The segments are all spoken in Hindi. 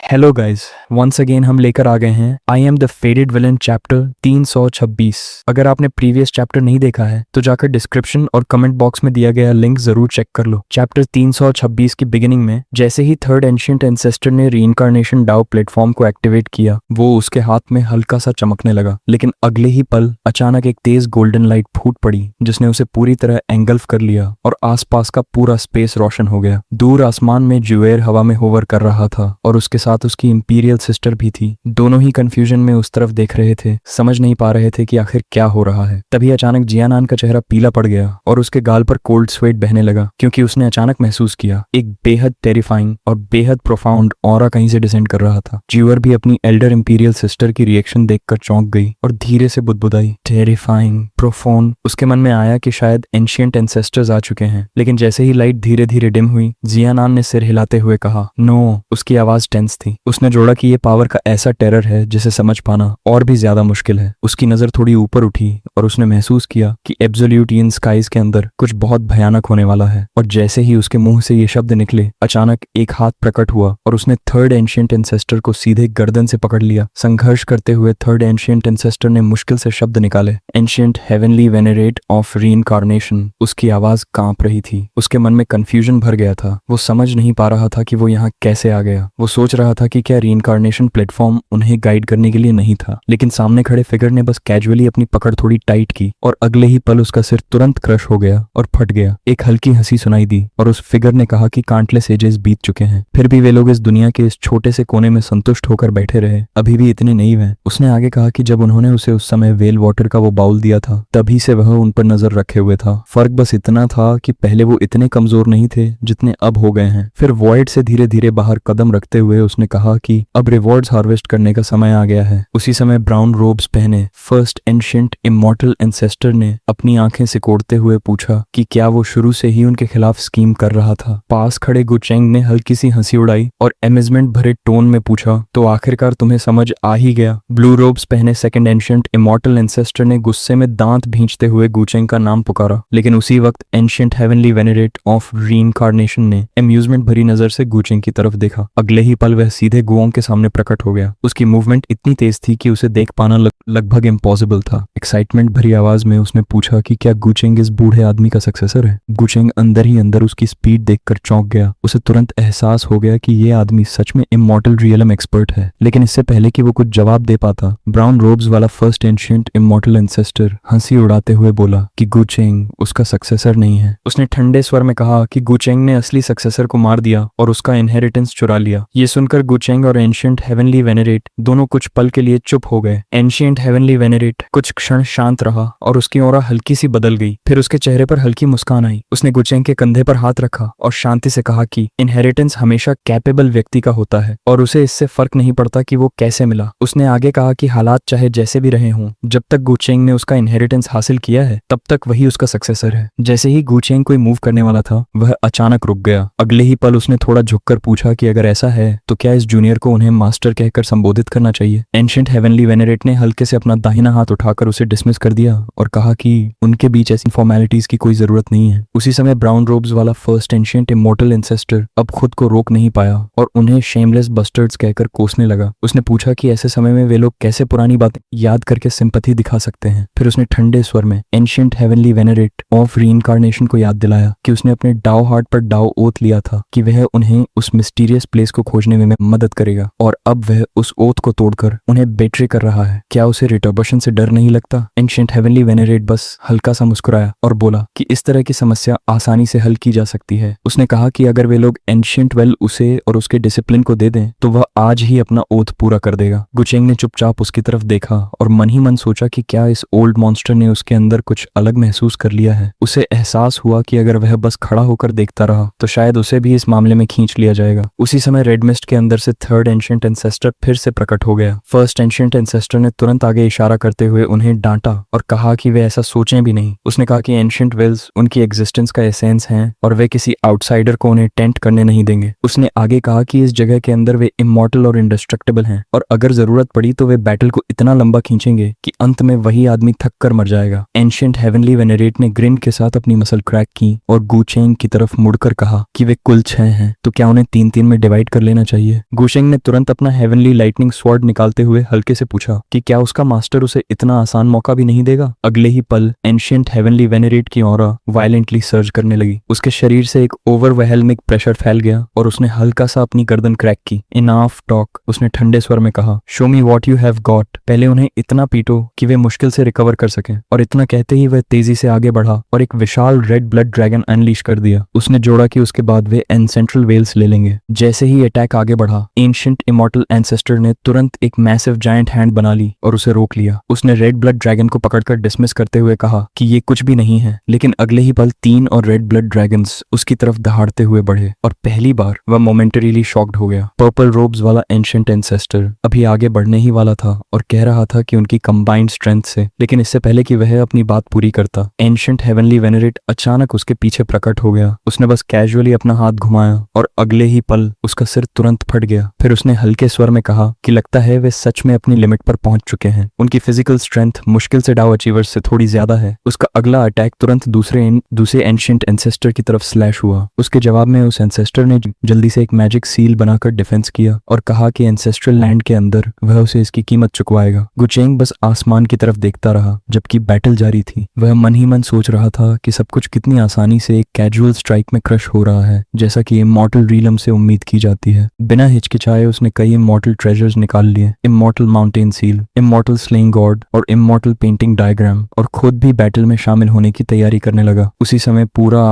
हेलो गाइस, वंस अगेन हम लेकर आ गए हैं I am the faded villain chapter 326। अगर आपने प्रीवियस चैप्टर नहीं देखा है तो जाकर डिस्क्रिप्शन और कमेंट बॉक्स में दिया गया लिंक जरूर चेक कर लो। चैप्टर 326 की बिगिनिंग में जैसे ही थर्ड एंशिएंट एंसेस्टर ने रीइंकार्नेशन डाउ प्लेटफॉर्म को एक्टिवेट किया, वो उसके हाथ में हल्का सा चमकने लगा, लेकिन अगले ही पल अचानक एक तेज गोल्डन लाइट फूट पड़ी जिसने उसे पूरी तरह एंगल्फ कर लिया और आसपास का पूरा स्पेस रोशन हो गया। दूर आसमान में ज्वेर हवा में होवर कर रहा था और उसके साथ उसकी इंपीरियल सिस्टर भी थी। दोनों ही कंफ्यूजन में उस तरफ देख रहे थे, समझ नहीं पा रहे थे कि आखिर क्या हो रहा है। तभी अचानक जियानान का चेहरा पीला पड़ गया और उसके गाल पर कोल्ड स्वेट बहने लगा, क्योंकि उसने अचानक महसूस किया एक बेहद टेरिफाइंग और बेहद प्रोफाउंड ऑरा कहीं से डिसेंड कर रहा था। ज्यूअर भी अपनी एल्डर इंपीरियल सिस्टर की रिएक्शन देखकर चौंक गई और धीरे से बुदबुदाई, टेरिफाइंग, प्रोफाउंड। उसके मन में आया कि शायद एंशिएंट एंसेस्टर्स आ चुके हैं, लेकिन जैसे ही लाइट धीरे धीरे डिम हुई, जियानान ने सिर हिलाते हुए कहा, नो। उसकी आवाज टेंस थी। उसने जोड़ा कि ये पावर का ऐसा टेरर है जिसे समझ पाना और भी ज्यादा मुश्किल है। उसकी नजर थोड़ी ऊपर उठी और उसने महसूस किया कि एब्सोल्यूटियन स्काइज के अंदर कुछ बहुत भयानक होने वाला है। और जैसे ही उसके मुंह से ये शब्द निकले, अचानक एक हाथ प्रकट हुआ और उसने थर्ड एंशिएंट एंसेस्टर को सीधे गर्दन से पकड़ लिया। संघर्ष करते हुए थर्ड एंशिएंट एंसेस्टर ने मुश्किल से शब्द निकाले, एंशिएंट हेवनली वेनेरेट ऑफ रीइंकार्नेशन। उसकी आवाज कांप रही थी। उसके मन में कंफ्यूजन भर गया था। वो समझ नहीं पा रहा था कि वो यहाँ कैसे आ गया। वो सोच रहा था कि क्या रीइंकार्नेशन प्लेटफॉर्म उन्हें गाइड करने के लिए नहीं था, लेकिन सामने खड़े फिगर ने बस कैजुअली अपनी पकड़ थोड़ी टाइट की और अगले ही पल उसका सिर तुरंत क्रश हो गया और फट गया। एक हल्की हंसी सुनाई दी और उस फिगर ने कहा कि काउंटलेस एजेस बीत चुके हैं, फिर भी वे लोग इस दुनिया के इस छोटे से कोने में संतुष्ट होकर बैठे रहे, अभी भी इतने नईव हैं। उसने आगे कहा कि जब उन्होंने उसे उस समय वेल वाटर का वो बाउल दिया था, तभी से वह उन पर नजर रखे हुए था। फर्क बस इतना था कि पहले वो इतने कमजोर नहीं थे जितने अब हो गए हैं। फिर वॉइड से धीरे धीरे बाहर कदम रखते हुए उसने कहा कि अब रिवॉर्ड्स हार्वेस्ट करने का समय आ गया है। उसी समय ब्राउन रोब्स पहने फर्स्ट एंशिएंट इमॉर्टल एंसेस्टर ने अपनी आंखें सिकोड़ते हुए पूछा कि क्या वो शुरू से ही उनके खिलाफ स्कीम कर रहा था। पास खड़े गुचेंग ने हल्की सी हंसी उड़ाई और एमेजमेंट भरे टोन में पूछा, तो आखिरकार तुम्हें समझ आ ही गया। ब्लू रोब्स पहने सेकंड एंशिएंट इमॉर्टल एंसेस्टर ने गुस्से में दांत भींचते हुए गुचेंग का नाम पुकारा, लेकिन उसी वक्त एंशिएंट हेवनली वेनेरेट ऑफ रीइंकार्नेशन ने अम्यूजमेंट भरी नजर से गुचेंग की तरफ देखा। अगले ही पल वह सीधे गुओंग के सामने प्रकट हो गया। उसकी मूवमेंट इतनी तेज थी कि उसे देख पाना लगभग इम्पॉसिबल था। एक्साइटमेंट भरी आवाज में उसने पूछा कि क्या गुचेंग इस बूढ़े आदमी का सक्सेसर है। गुचेंग अंदर ही अंदर उसकी स्पीड देखकर चौंक गया। उसे तुरंत एहसास हो गया कि ये आदमी सच में इमॉर्टल रियलम एक्सपर्ट है, लेकिन इससे पहले कि वो कुछ जवाब दे पाता, ब्राउन रोब्स वाला फर्स्ट एंशिएंट इमॉर्टल एंसेस्टर हंसी उड़ाते हुए बोला कि गुचेंग उसका सक्सेसर नहीं है। उसने ठंडे स्वर में कहा कि गुचेंग ने असली सक्सेसर को मार दिया और उसका इनहेरिटेंस चुरा लिया। ये सुनकर गुचेंग और एंशिएंट हेवनली वेनेरेट दोनों कुछ पल के लिए चुप हो गए। एंशिएंट हेवनली वेनेरेट कुछ क्षण शांत रहा और उसकी ऑरा हल्की सी बदल गई। फिर उसके चेहरे पर हल्की मुस्कान आई। उसने गुचेंग के कंधे पर हाथ रखा और शांति से कहा कि इनहेरिटेंस हमेशा कैपेबल व्यक्ति का होता है और उसे इससे फर्क नहीं पड़ता कि वो कैसे मिला। उसने आगे कहा कि हालात चाहे जैसे भी रहे हों, जब तक गुचेंग ने उसका इनहेरिटेंस हासिल किया है तब तक वही उसका सक्सेसर है। जैसे ही गुचेंग कोई मूव करने वाला था, वह अचानक रुक गया। अगले ही पल उसने थोड़ा झुककर पूछा कि अगर ऐसा है तो क्या इस जूनियर को उन्हें मास्टर कहकर संबोधित करना चाहिए। एंशिएंट हेवनली वेनेरेट ने हल्के से अपना दाहिना हाथ उठाकर उसे डिसमिस कर दिया और कहा कि उनके बीच ऐसी फॉर्मेलिटीज की कोई जरूरत नहीं है। उसी समय ब्राउन रोब्स वाला फर्स्ट एंशिएंट इमॉर्टल एंसेस्टर अब खुद को रोक नहीं पाया और उन्हें शेमलेस बस्टर्ड्स कहकर कोसने लगा। उसने पूछा कि ऐसे समय में वे लोग कैसे पुरानी बातें याद करके सिंपैथी दिखा सकते हैं। फिर उसने ठंडे स्वर में एंशिएंट हेवनली वेनेरेट ऑफ रीइंकार्नेशन को याद दिलाया कि उसने अपने डाउ हार्ट पर डाउ ओथ लिया था कि वह उन्हें उस मिस्टीरियस प्लेस को खोजने में मदद करेगा, और अब वह उस ओथ को तोड़कर उन्हें बेट्रे कर रहा है। क्या उसे रिटर्बशन से डर नहीं लगता? एंशिएंट हेवनली वेनेरेट बस हल्का सा मुस्कुराया और बोला कि इस तरह की समस्या आसानी से हल की जा सकती है। उसने कहा कि अगर वे लोग एंशिएंट वेल उसे और उसके डिसिप्लिन को दे दें तो वह आज ही अपना ओथ पूरा कर देगा। गुचेंग ने चुपचाप उसकी तरफ देखा और मन ही मन सोचा कि क्या इस ओल्ड मॉन्स्टर ने उसके अंदर कुछ अलग महसूस कर लिया है। उसे एहसास हुआ कि अगर वह बस खड़ा होकर देखता रहा तो शायद उसे भी इस मामले में खींच लिया जाएगा। उसी समय रेड मिस्ट के अंदर से थर्ड एंशिएंट एंसेस्टर फिर से प्रकट हो गया। फर्स्ट एंशिएंट एंसेस्टर ने तुरंत आगे इशारा करते हुए उन्हें डांटा और कहा कि वे ऐसा सोचें भी नहीं। उसने कहा कि एंशिएंट वेल्स उनकी एग्जिस्टेंस का एसेंस हैं और वे किसी आउटसाइडर को उन्हें टेंट करने नहीं देंगे। उसने आगे कहा कि इस जगह के अंदर वे इमॉर्टल और इंडेस्ट्रक्टिबल हैं और अगर जरूरत पड़ी तो वे बैटल को इतना लंबा खींचेंगे कि अंत में वही आदमी थक कर मर जाएगा। एंशिएंट हेवनली वेनेरेट ने ग्रिन के साथ अपनी मसल क्रैक की और गुचेंग की तरफ मुड़कर कहा कि वे कुल 6 हैं, तो क्या उन्हें 3-3 में डिवाइड कर लेना चाहिए। है। गुशेंग ने तुरंत अपना हेवनली लाइटनिंग स्वॉर्ड निकालते हुए हल्के से पूछा कि क्या उसका मास्टर उसे इतना आसान मौका भी नहीं देगा। अगले ही पल एंशिएंट हेवनली वेनेरेट की ऑरा वायलेंटली सर्ज करने लगी। उसके शरीर से एक ओवरवेलमिंग प्रेशर फैल गया और उसने हल्का सा अपनी गर्दन क्रैक की। इनाफ टॉक, उसने ठंडे स्वर में कहा, show me what you have got. पहले उन्हें इतना पीटो कि वे मुश्किल से रिकवर कर सकें। और इतना कहते ही वह तेजी से आगे बढ़ा और एक विशाल रेड ब्लड ड्रैगन अनलीश कर दिया। उसने जोड़ा कि उसके बाद वे एंसेंट्रल वेल्स ले लेंगे। जैसे ही अटैक आगे बढ़ा, एंशिएंट इमॉर्टल एंसेस्टर ने तुरंत एक मैसिव जायंट हैंड बना ली और उसे रोक लिया। उसने रेड ब्लड ड्रैगन को पकड़कर डिसमिस करते हुए कहा कि ये कुछ भी नहीं है। लेकिन अगले ही पल 3 और रेड ब्लड ड्रैगन्स उसकी तरफ दहाड़ते हुए बढ़े और पहली बार वह मोमेंटरीली शॉक्ड हो गया। पर्पल रोब्स वाला एंशिएंट एंसेस्टर अभी आगे बढ़ने ही वाला था और कह रहा था कि उनकी कंबाइंड स्ट्रेंथ से, लेकिन इससे पहले कि वह अपनी बात पूरी करता, एंशिएंट हेवनली वेनेरेट अचानक उसके पीछे प्रकट हो गया। उसने बस कैजुअली अपना हाथ घुमाया और अगले ही पल उसका सिर तुरंत फट गया। फिर उसने हल्के स्वर में कहा कि लगता है वे सच में अपनी लिमिट पर पहुंच चुके हैं। उनकी फिजिकल स्ट्रेंथ मुश्किल से डाउ अचीवर्स से थोड़ी ज्यादा है। उसका अगला अटैक तुरंत दूसरे एंशिएंट एंसेस्टर की तरफ स्लैश हुआ। उसके जवाब में उस एंसेस्टर ने जल्दी से एक मैजिक सील बनाकर डिफेंस किया और कहा कि एंसेस्ट्रल लैंड के अंदर वह उसे इसकी कीमत चुकवाएगा। गुचेंग बस आसमान की तरफ देखता रहा जबकि बैटल जारी थी। वह मन ही मन सोच रहा था कि सब कुछ कितनी आसानी से एक कैजुअल स्ट्राइक में क्रश हो रहा है, जैसा कि इमॉर्टल रीलम से उम्मीद की जाती है। बिना हिचकिचाए उसने कई इमॉर्टल ट्रेजर्स निकाल लिए, immortal mountain seal, immortal slaying God और इमॉर्टल पेंटिंग डायग्राम, और खुद भी बैटल में शामिल होने की तैयारी करने लगा। उसी समय पूरा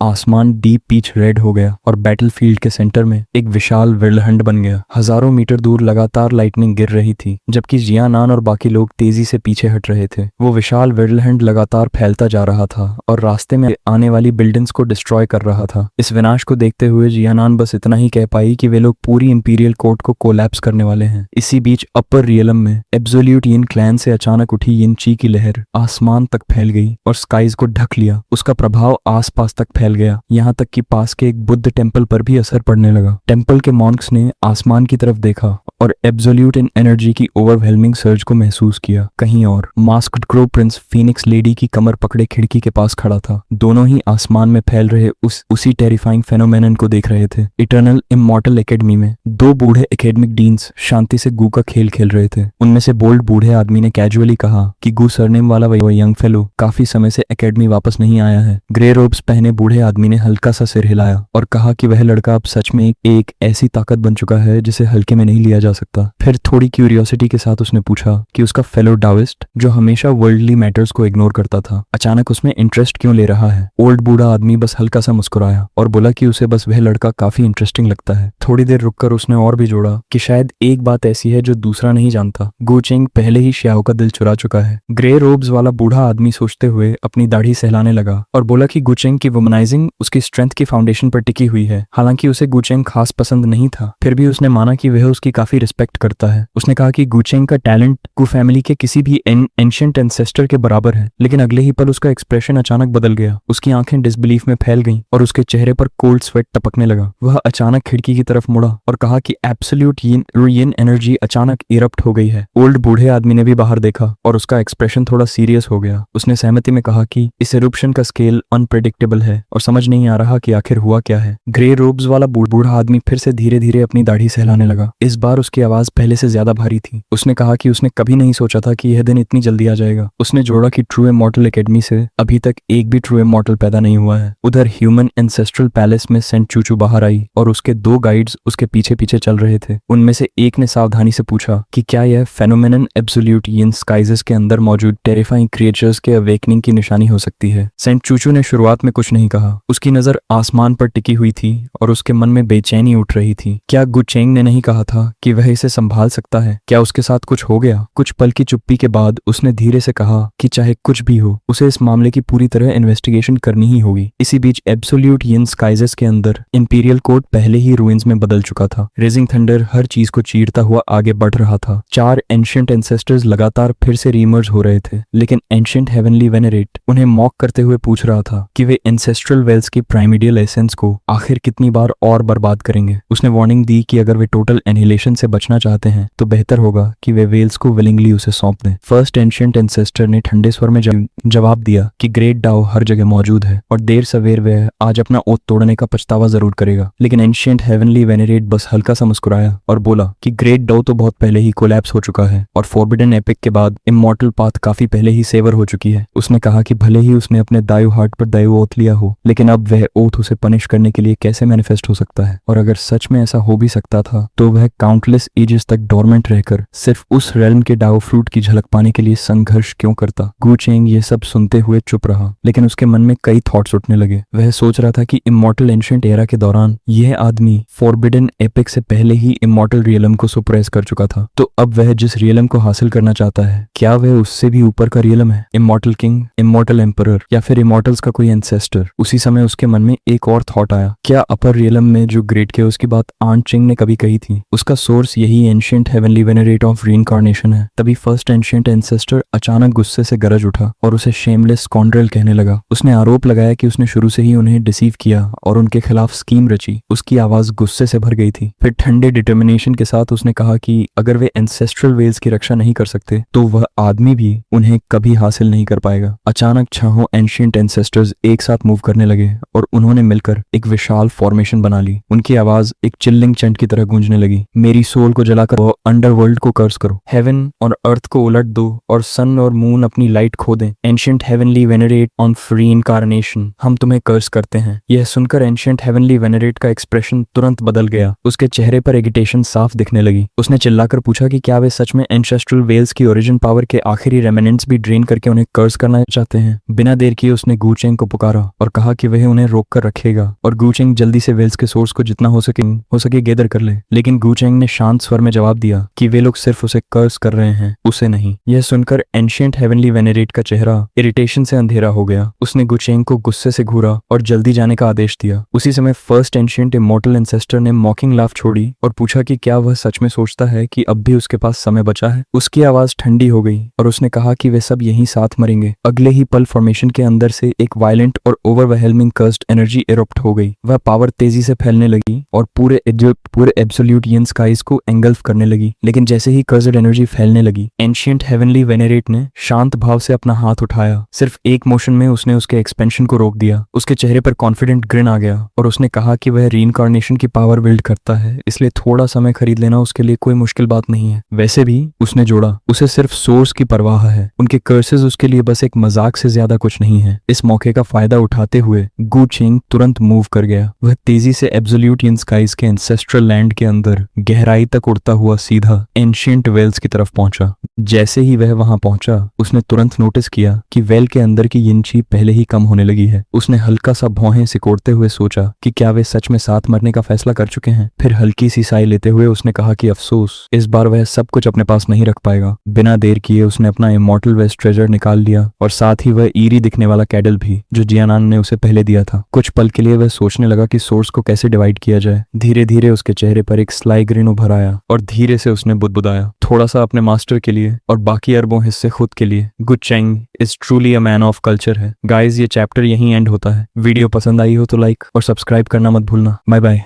आसमान डीप पीच रेड हो गया और बैटलफील्ड के सेंटर में एक विशाल विरलहंड बन गया। हजारों मीटर दूर लगातार लाइटनिंग गिर रही थी जबकि जियानान और बाकी लोग तेजी से पीछे हट रहे थे। वो विशाल विरलहंड लगातार फैलता जा रहा था और रास्ते में आने वाली बिल्डिंग्स को डिस्ट्रॉय कर रहा था। इस विनाश को देखते हुए जियानान बस इतना ही कह पाई कि वे लोग पूरी इंपीरियल कोर्ट को कोलैप्स करने वाले हैं। इसी बीच अपर रियलम में एब्सोल्यूट यिन क्लैन से अचानक उठी यिन ची की लहर आसमान तक फैल गई और स्काइज को ढक लिया। उसका प्रभाव आसपास तक फैल गया, यहाँ तक कि पास के एक बुद्ध टेम्पल पर भी असर पड़ने लगा। टेम्पल के मॉन्क्स ने आसमान की तरफ देखा और एब्सोल्यूट इन एनर्जी की ओवरवेलमिंग सर्ज को महसूस किया। कहीं और masked crow Prince Phoenix lady की कमर पकड़े खिड़की के पास खड़ा था। दोनों ही आसमान में फैल रहे उसी टेरिफाइंग फेनोमेनन को देख रहे थे। इटर्नल इमॉर्टल एकेडमी में 2 बूढ़े एकेडमिक डीन्स शांति से गू का खेल खेल रहे थे। उनमें से बोल्ड बूढ़े आदमी ने कैजुअली कहा कि गू सरनेम वाला वह यंग फेलो काफी समय से एकेडमी वापस नहीं आया है। ग्रे रोब्स पहने बूढ़े आदमी ने हल्का सा सिर हिलाया और कहा कि वह लड़का अब सच में एक ऐसी ताकत बन चुका है जिसे हल्के में नहीं लिया जा सकता। फिर थोड़ी क्यूरियोसिटी के साथ उसने पूछा कि उसका फेलो डाविस्ट, जो हमेशा वर्ल्डली मैटर्स को इग्नोर करता था, अचानक उसमें इंटरेस्ट क्यों ले रहा है। ओल्ड बूढ़ा आदमी बस हल्का सा मुस्कुराया और बोला कि उसे बस वह लड़का काफी इंटरेस्टिंग लगता है। थोड़ी देर रुककर उसने और भी जोड़ा कि शायद एक बात ऐसी है जो दूसरा नहीं जानता। गुचेंग पहले ही श्याओ का दिल चुरा चुका है। ग्रे रोब्स वाला बूढ़ा आदमी सोचते हुए अपनी दाढ़ी सहलाने लगा और बोला कि गुचेंग की वुमनाइजिंग उसकी स्ट्रेंथ की फाउंडेशन पर टिकी हुई है। हालांकि उसे गुचेंग खास पसंद नहीं था, फिर भी उसने माना कि वह उसकी काफी रिस्पेक्ट करता है। उसने कहा कि गुचेंग का टैलेंट कु फैमिली के किसी भी एंशिएंट एंसेस्टर के बराबर है। लेकिन अगले ही पल उसका एक्सप्रेशन अचानक बदल गया। उसकी आंखें डिसबिलीफ में फैल गईं और उसके चेहरे पर कोल्ड स्वेट टपकने लगा। वह अचानक खिड़की की तरफ मुड़ा और कहा कि एब्सोल्यूट यिन एनर्जी अचानक इरप्ट हो गई है। ओल्ड बूढ़े आदमी ने भी बाहर देखा और उसका एक्सप्रेशन थोड़ा सीरियस हो गया। उसने सहमति में कहा कि इस इरप्शन का स्केल अनप्रेडिक्टेबल है और समझ नहीं आ रहा कि आखिर हुआ क्या है। ग्रे रोब्स वाला बूढ़ा आदमी फिर से धीरे धीरे अपनी दाढ़ी सहलाने लगा। इस बार उसकी आवाज पहले से ज्यादा भारी थी। उसने कहा कि उसने कभी नहीं सोचा था कि यह दिन इतनी जल्दी आ जाएगा। उसने जोड़ा कि ट्रू इमॉर्टल एकेडमी से अभी तक एक भी ट्रू इमॉर्टल पैदा नहीं हुआ है। उधर ह्यूमन एंसेस्ट्रल पैलेस में सेंट चूचू बाहर आई और उसके 2 गाइड्स उसके पीछे पीछे चल रहे थे। उनमें से एक ने सावधानी से पूछा कि क्या यह फेनोमेनन एब्सोल्यूट यिन स्काइजेस के अंदर मौजूद टेरिफाइंग क्रिएचर्स के अवेकनिंग की निशानी हो सकती है। सेंट चूचू ने शुरुआत में कुछ नहीं कहा। उसकी नजर आसमान पर टिकी हुई थी और उसके मन में बेचैनी उठ रही थी। क्या गुचेंग ने नहीं कहा था कि वह इसे संभाल सकता है? क्या उसके साथ कुछ हो गया? कुछ पल की चुप्पी के बाद उसने धीरे से कहा कि चाहे कुछ भी हो, उसे इस मामले की पूरी तरह इन्वेस्टिगेशन करनी ही होगी। इसी बीच एब्सोल्यूट यिन स्काइजेस के अंदर इंपीरियल कोर्ट पहले ही रूइंस में बदल चुका था। रेजिंग थंडर हर चीज को चीरता हुआ आगे बढ़ रहा था। 4 एंशिएंट एंसेस्टर्स लगातार फिर से रीमर्ज हो रहे थे, लेकिन एंशिएंट हेवनली वेनेरेट उन्हें मॉक करते हुए पूछ रहा था कि वे एंसेस्ट्रल वेल्स की प्राइमिडियल एसेंस को आखिर कितनी बार और बर्बाद करेंगे। उसने वार्निंग दी कि अगर वे टोटल एनिहिलेशन से बचना चाहते हैं तो बेहतर होगा कि वे वेल्स को विलिंगली उसे सौंप दें। फर्स्ट एंशिएंट एंसेस्टर ने ठंडे स्वर में जवाब दिया कि ग्रेट डाओ हर जगह मौजूद है और देर सवेर वह आज अपना ओथ तोड़ने का पछतावा जरूर करेगा। लेकिन एंशिएंट हेवनली वेनेरेट बस हल्का सा मुस्कुराया और बोला कि ग्रेट डाओ तो बहुत पहले ही कोलैप्स हो चुका है और फॉरबिडन एपिक के बाद इमॉर्टल पाथ काफी पहले ही सेवर हो चुकी है। उसने कहा कि भले ही उसने अपने दायु हार्ट पर दायु ओथ लिया हो, लेकिन अब वह ओथ उसे पनिश करने के लिए कैसे मैनिफेस्ट हो सकता है, और अगर सच में ऐसा हो भी सकता था तो वह काउंटलेस एजेस तक डोरमेंट रहकर सिर्फ उस रेल्म के डाओ फ्रूट की झलक पाने के लिए संघर्ष क्यों करता। गु चेंग ये सब सुनते हुए चुप रहा, लेकिन उसके मन में कई थॉट्स उठने लगे। वह सोच रहा था कि इमॉर्टल एंशिएंट एरा के दौरान यह आदमी फॉरबिडन एपिक से पहले ही इमॉर्टल रियलम को सुप्रेस कर चुका था, तो अब वह जिस रियलम को हासिल करना चाहता है क्या वह उससे भी ऊपर का रियलम है? इमॉर्टल किंग, इमॉर्टल एम्परर या फिर इमॉर्टल्स का कोई एंसेस्टर? उसी समय उसके मन में एक और थॉट आया, क्या अपर रियलम में जो ग्रेट केओस की बात आंट चिंग ने कभी कही थी उसका सोर्स यही एंशिएंट हेवनली वेनेरेट ऑफ रीइंकार्नेशन है? तभी फर्स्ट एंशिएंट एंसेस्टर अचानक गुस्से से गरज उठा और उसे शेमलेस स्कॉन्ड्रेल कहने लगा। उसने आरोप लगाया कि उसने शुरू से ही उन्हें डिसीव किया और उनके खिलाफ स्कीम रची। उसकी आवाज गुस्से से भर गई थी। फिर ठंडे डिटर्मिनेशन के साथ उसने कहा कि अगर वे एंसेस्ट्रल वेल्स की रक्षा नहीं कर सकते तो वह आदमी भी उन्हें कभी हासिल नहीं कर पाएगा। अचानक छहों एंशिएंट एंसेस्टर्स एक साथ मूव करने लगे और उन्होंने मिलकर एक विशाल फॉर्मेशन बना ली। उनकी आवाज एक चिल्लिंग चंट की तरह गूंजने लगी। मेरी सोल को जलाकर वो अंडरवर्ल्ड को कर्स करो, हेवन और अर्थ को उलट दो और सन और मून अपनी लाइट खो दें। Ancient heavenly venerate on free incarnation, हम तुम्हें कर्स करते हैं। यह सुनकर एंशिएंट हेवनली वेनरेट का एक्सप्रेशन तुरंत बदल गया। उसके चेहरे पर एगिटेशन साफ दिखने लगी। उसने चिल्लाकर पूछा कि क्या वे सच में एंसेस्ट्रल वेल्स की ओरिजिन पावर के आखिरी रेमिनेंट्स भी ड्रेन करके उन्हें कर्स करना चाहते हैं? बिना देर किए उसने गु चेंग को पुकारा और कहा कि वह उन्हें रोक कर रखेगा और गु चेंग जल्दी से वेल्स के सोर्स को जितना हो सके गैदर कर ले। लेकिन गु चेंग ने शांत स्वर में जवाब दिया कि वे लोग सिर्फ उसे कर्स कर रहे हैं, उसे नहीं। यह सुनकर एंशिएंट हेवनली वेनेरेट का चेहरा इरिटेशन से अंधेरा हो गया। उसने गु चेंग को गुस्से से घूरा और जल्दी जाने का आदेश दिया। उसी समय फर्स्ट एंशिएंट इमॉर्टल एंसेस्टर ने मॉकिंग लाफ छोड़ी और पूछा कि क्या वह सच में सोचता है कि अब भी उसके पास समय बचा है। उसकी आवाज ठंडी हो गई और उसने कहा कि वे सब यहीं साथ मरेंगे। अगले ही पल फॉर्मेशन के अंदर से एक वायलेंट और ओवरवेलमिंग कर्स्ड एनर्जी इरप्ट हो गई। वह पावर तेजी से फैलने लगी और पूरे एब्सोल्यूटियन स्काइज को एंगल्फ करने लगी। लेकिन जैसे ही कर्स्ड एनर्जी फैलने लगी, एंशिएंट हेवनली वेनेरेट ने शांत भाव से अपना हाथ उठाया। सिर्फ एक मोशन में उसने उसके एक्सपेंशन को रोक दिया। उसके चेहरे पर कॉन्फिडेंट ग्रिन आ गया और उसने कहा कि वह रीइंकार्नेशन की पावर बिल्ड करता है, इसलिए थोड़ा समय खरीद लेना उसके लिए कोई मुश्किल बात नहीं है। वैसे भी उसने जोड़ा, उसे सिर्फ सोर्स की परवाह है। उनके कर्सेस उसके लिए बस एक मजाक से ज्यादा कुछ नहीं है। इस मौके का फायदा उठाते हुए गु चेंग तुरंत मूव कर गया। वह तेजी से एब्सोल्यूटियन स्काइज के एंसेस्ट्रल लैंड के अंदर गहराई तक उड़ता हुआ सीधा एंशिएंट वेल्स की तरफ पहुंचा। जैसे ही वह वहां पहुंचा, उसने तुरंत नोटिस किया कि वेल के अंदर की यिनची पहले ही कम होने लगी है। उसने हल्का सा भौहें सिकोड़ते हुए सोचा कि क्या वे सच में साथ मरने का फैसला कर चुके हैं। फिर हल्की सी साई लेते हुए उसने कहा कि अफसोस, इस बार वह सब कुछ अपने पास नहीं रख पाएगा। बिना देर किए उसने अपना इमॉर्टल वेस्ट ट्रेजर निकाल लिया और साथ ही वह ईरी दिखने वाला कैडल भी, जो जियानान ने उसे पहले दिया था। कुछ पल के लिए वह सोचने लगा कि सोर्स को कैसे डिवाइड किया जाए। धीरे धीरे उसके चेहरे पर एक स्लाई ग्रिन उभर आया और धीरे से उसने बुदबुदाया, थोड़ा सा अपने मास्टर के लिए और बाकी अरबों हिस्से खुद के लिए। Gu Cheng is truly a man of culture है। गाइज, ये चैप्टर यहीं एंड होता है। वीडियो पसंद आई हो तो लाइक और सब्सक्राइब करना मत भूलना। Bye bye.